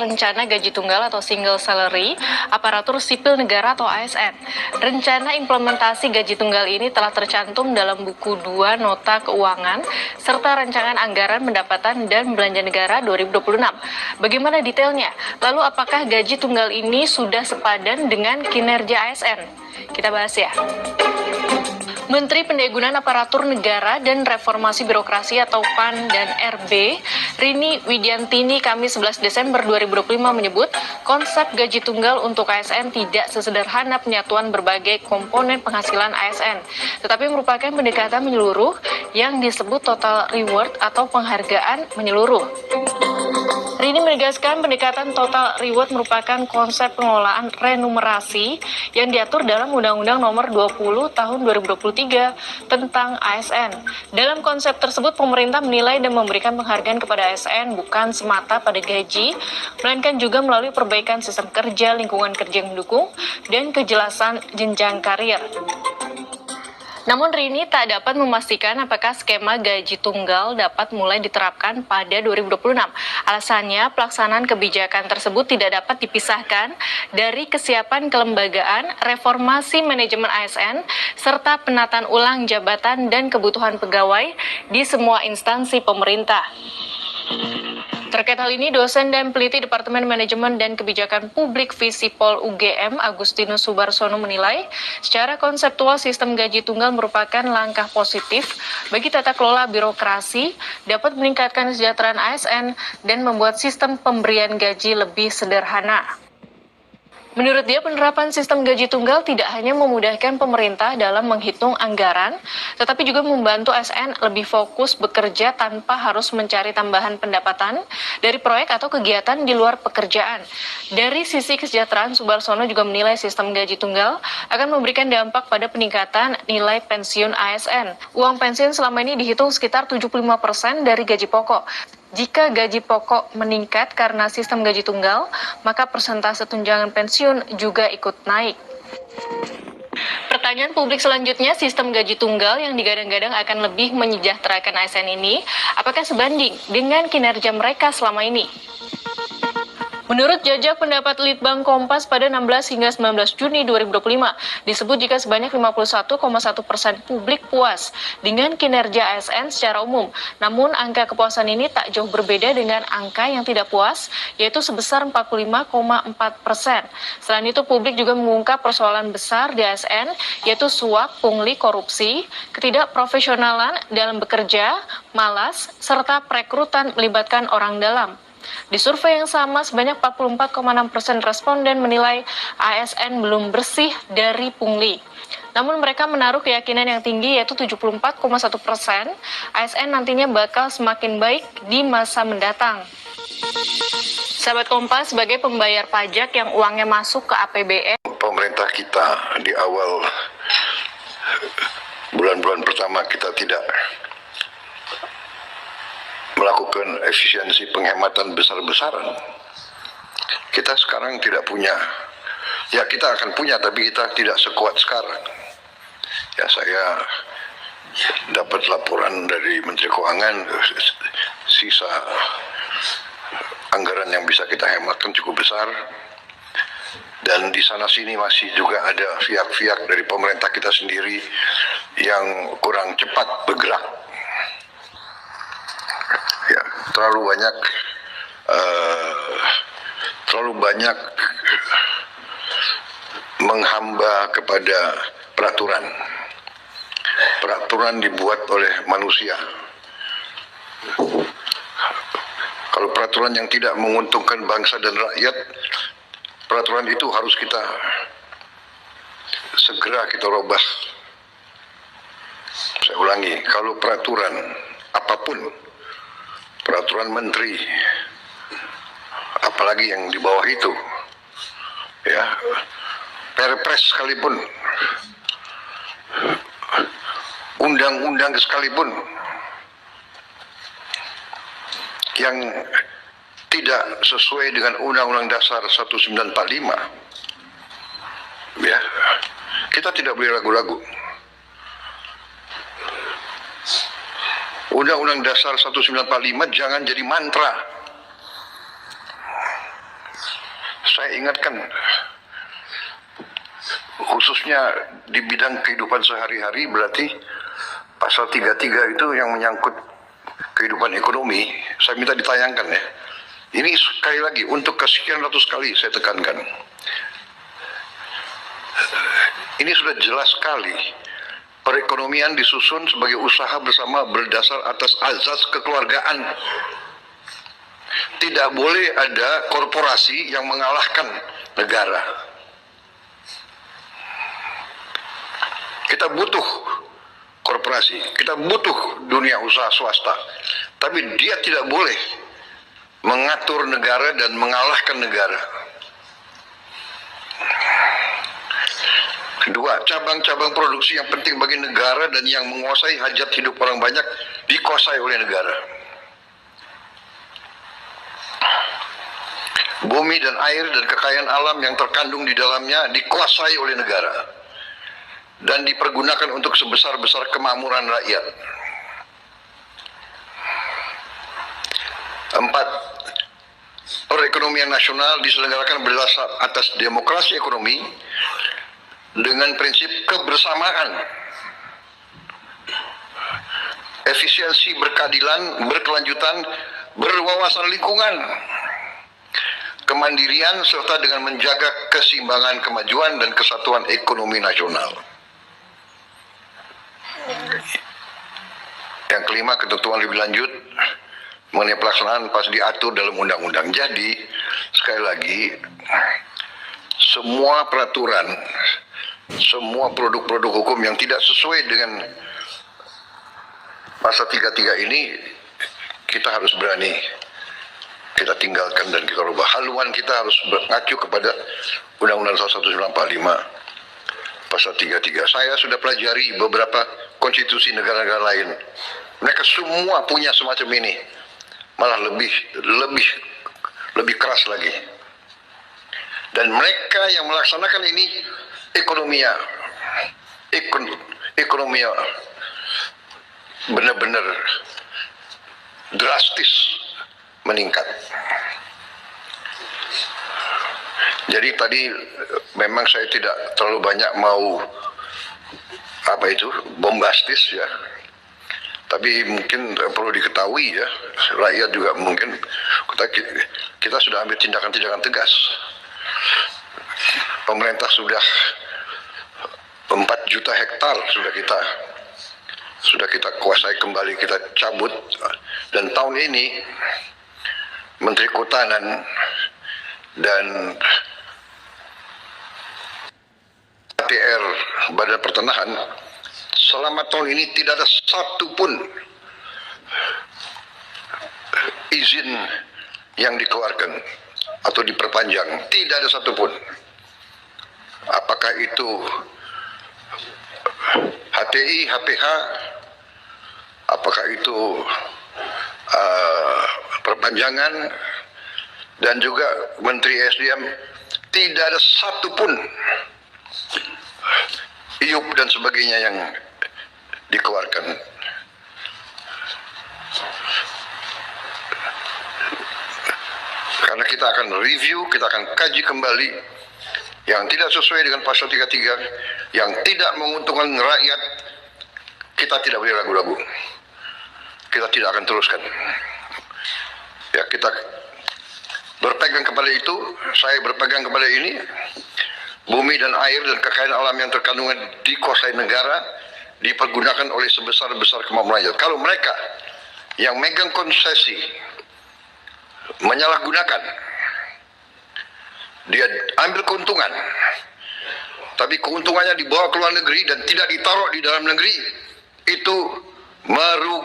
Rencana Gaji Tunggal atau Single Salary Aparatur Sipil Negara atau ASN. Rencana implementasi gaji tunggal ini telah tercantum dalam buku 2 Nota Keuangan serta Rancangan Anggaran Pendapatan dan Belanja Negara 2026. Bagaimana detailnya? Lalu apakah gaji tunggal ini sudah sepadan dengan kinerja ASN? Kita bahas ya. Menteri Pendayagunaan Aparatur Negara dan Reformasi Birokrasi atau PAN dan RB, Rini Widiantini Kamis 11 Desember 2025 menyebut konsep gaji tunggal untuk ASN tidak sesederhana penyatuan berbagai komponen penghasilan ASN, tetapi merupakan pendekatan menyeluruh yang disebut total reward atau penghargaan menyeluruh. Rini menegaskan pendekatan total reward merupakan konsep pengelolaan remunerasi yang diatur dalam Undang-Undang Nomor 20 Tahun 2023 tentang ASN. Dalam konsep tersebut, pemerintah menilai dan memberikan penghargaan kepada ASN bukan semata pada gaji, melainkan juga melalui perbaikan sistem kerja, lingkungan kerja yang mendukung, dan kejelasan jenjang karir. Namun Rini tak dapat memastikan apakah skema gaji tunggal dapat mulai diterapkan pada 2026. Alasannya, pelaksanaan kebijakan tersebut tidak dapat dipisahkan dari kesiapan kelembagaan, reformasi manajemen ASN, serta penataan ulang jabatan dan kebutuhan pegawai di semua instansi pemerintah. Terkait hal ini, dosen dan peneliti Departemen Manajemen dan Kebijakan Publik Visipol UGM, Agustinus Subarsono menilai, secara konseptual sistem gaji tunggal merupakan langkah positif bagi tata kelola birokrasi, dapat meningkatkan kesejahteraan ASN, dan membuat sistem pemberian gaji lebih sederhana. Menurut dia, penerapan sistem gaji tunggal tidak hanya memudahkan pemerintah dalam menghitung anggaran, tetapi juga membantu ASN lebih fokus bekerja tanpa harus mencari tambahan pendapatan dari proyek atau kegiatan di luar pekerjaan. Dari sisi kesejahteraan, Subarsono juga menilai sistem gaji tunggal akan memberikan dampak pada peningkatan nilai pensiun ASN. Uang pensiun selama ini dihitung sekitar 75% dari gaji pokok. Jika gaji pokok meningkat karena sistem gaji tunggal, maka persentase tunjangan pensiun juga ikut naik. Pertanyaan publik selanjutnya, sistem gaji tunggal yang digadang-gadang akan lebih menyejahterakan ASN ini, apakah sebanding dengan kinerja mereka selama ini? Menurut jajak pendapat Litbang Kompas pada 16 hingga 19 Juni 2025, disebut jika sebanyak 51,1% publik puas dengan kinerja ASN secara umum. Namun, angka kepuasan ini tak jauh berbeda dengan angka yang tidak puas, yaitu sebesar 45,4%. Selain itu, publik juga mengungkap persoalan besar di ASN, yaitu suap, pungli, korupsi, ketidakprofesionalan dalam bekerja, malas, serta perekrutan melibatkan orang dalam. Di survei yang sama, sebanyak 44,6% responden menilai ASN belum bersih dari pungli. Namun mereka menaruh keyakinan yang tinggi, yaitu 74,1% ASN nantinya bakal semakin baik di masa mendatang. Sahabat Kompas, sebagai pembayar pajak yang uangnya masuk ke APBN, pemerintah kita di awal bulan-bulan pertama kita tidak melakukan efisiensi penghematan besar-besaran. Kita sekarang tidak punya, ya kita akan punya, tapi kita tidak sekuat sekarang. Ya, saya dapat laporan dari Menteri Keuangan, sisa anggaran yang bisa kita hematkan cukup besar, dan di sana sini masih juga ada pihak-pihak dari pemerintah kita sendiri yang kurang cepat bergerak. Ya, terlalu banyak menghamba kepada peraturan. Peraturan dibuat oleh manusia. Kalau peraturan yang tidak menguntungkan bangsa dan rakyat, peraturan itu harus kita segera rubah. Saya ulangi, kalau peraturan apapun, peraturan menteri, apalagi yang di bawah itu, ya, perpres sekalipun, undang-undang sekalipun, yang tidak sesuai dengan Undang-Undang Dasar 1945, ya, kita tidak boleh ragu-ragu. Undang-Undang Dasar 1945 jangan jadi mantra. saya ingatkan, khususnya di bidang kehidupan sehari-hari, berarti pasal 33 itu yang menyangkut kehidupan ekonomi, saya minta ditayangkan ya. Ini sekali lagi, untuk kesekian ratus kali saya tekankan. Ini sudah jelas sekali. Perekonomian disusun sebagai usaha bersama berdasar atas azas kekeluargaan. Tidak boleh ada korporasi yang mengalahkan negara. Kita butuh korporasi, kita butuh dunia usaha swasta. Tapi dia tidak boleh mengatur negara dan mengalahkan negara. Kedua, cabang-cabang produksi yang penting bagi negara dan yang menguasai hajat hidup orang banyak dikuasai oleh negara. Bumi dan air dan kekayaan alam yang terkandung di dalamnya dikuasai oleh negara dan dipergunakan untuk sebesar-besar kemakmuran rakyat. 4. Perekonomian nasional diselenggarakan berdasar atas demokrasi ekonomi dengan prinsip kebersamaan, efisiensi berkeadilan, berkelanjutan, berwawasan lingkungan, kemandirian, serta dengan menjaga keseimbangan kemajuan dan kesatuan ekonomi nasional. Yang kelima, ketentuan lebih lanjut mengenai pelaksanaan pas diatur dalam undang-undang. Jadi, sekali lagi, semua peraturan, semua produk-produk hukum yang tidak sesuai dengan pasal 33 ini, kita harus berani, kita tinggalkan dan kita rubah. Haluan kita harus mengacu kepada Undang-Undang 1945 pasal 33. Saya sudah pelajari beberapa konstitusi negara-negara lain. Mereka semua punya semacam ini. Malah lebih keras lagi. Dan mereka yang melaksanakan ini ekonominya benar-benar drastis meningkat. Jadi tadi memang saya tidak terlalu banyak mau bombastis ya. Tapi mungkin perlu diketahui ya, rakyat juga mungkin kita sudah ambil tindakan-tindakan tegas. Pemerintah sudah 4 juta hektar sudah kita kuasai kembali, kita cabut. Dan tahun ini Menteri Kehutanan dan ATR Badan Pertanahan selama tahun ini tidak ada satupun izin yang dikeluarkan atau diperpanjang, tidak ada satupun. Apakah itu HTI, HPH, apakah itu perpanjangan, dan juga Menteri SDM, tidak ada satupun IUP dan sebagainya yang dikeluarkan. Karena kita akan review, kita akan kaji kembali yang tidak sesuai dengan pasal 33, yang tidak menguntungkan rakyat, kita tidak boleh ragu-ragu. Kita tidak akan teruskan. Ya, kita berpegang kepada itu, saya berpegang kepada ini. Bumi dan air dan kekayaan alam yang terkandung dikuasai negara, dipergunakan oleh sebesar-besar kemampuan rakyat. Kalau mereka yang megang konsesi menyalahgunakan, dia ambil keuntungan, tapi keuntungannya dibawa ke luar negeri dan tidak ditaruh di dalam negeri, itu merugikan